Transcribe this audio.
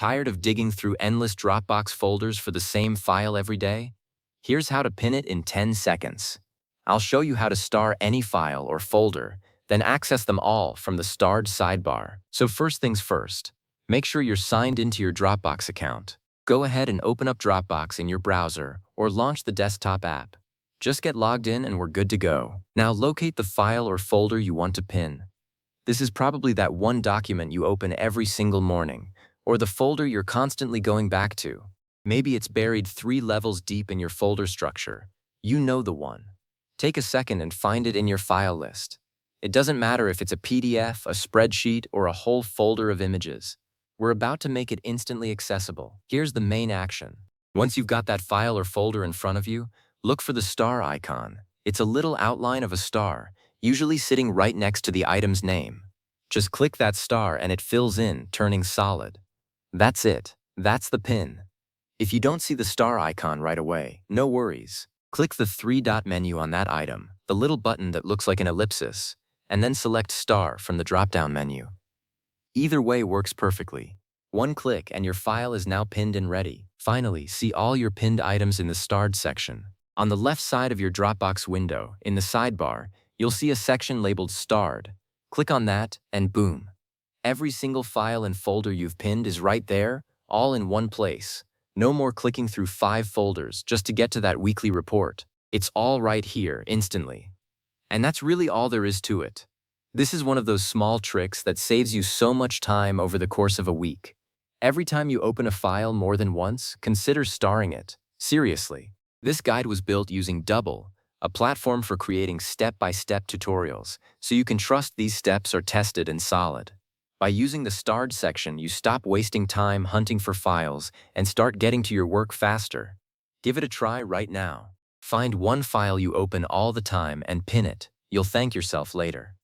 Tired of digging through endless Dropbox folders for the same file every day? Here's how to pin it in 10 seconds. I'll show you how to star any file or folder, then access them all from the starred sidebar. So first things first, make sure you're signed into your Dropbox account. Go ahead and open up Dropbox in your browser or launch the desktop app. Just get logged in and we're good to go. Now locate the file or folder you want to pin. This is probably that one document you open every single morning, or the folder you're constantly going back to. Maybe it's buried 3 levels deep in your folder structure. You know the one. Take a second and find it in your file list. It doesn't matter if it's a PDF, a spreadsheet, or a whole folder of images. We're about to make it instantly accessible. Here's the main action. Once you've got that file or folder in front of you, look for the star icon. It's a little outline of a star, usually sitting right next to the item's name. Just click that star and it fills in, turning solid. That's it. That's the pin. If you don't see the star icon right away, no worries. Click the 3-dot menu on that item, the little button that looks like an ellipsis, and then select Star from the drop-down menu. Either way works perfectly. One click and your file is now pinned and ready. Finally, see all your pinned items in the starred section. On the left side of your Dropbox window, in the sidebar, you'll see a section labeled Starred. Click on that, and boom. Every single file and folder you've pinned is right there, all in one place. No more clicking through 5 folders just to get to that weekly report. It's all right here, instantly. And that's really all there is to it. This is one of those small tricks that saves you so much time over the course of a week. Every time you open a file more than once, consider starring it. Seriously. This guide was built using Double, a platform for creating step-by-step tutorials, so you can trust these steps are tested and solid. By using the starred section, you stop wasting time hunting for files and start getting to your work faster. Give it a try right now. Find one file you open all the time and pin it. You'll thank yourself later.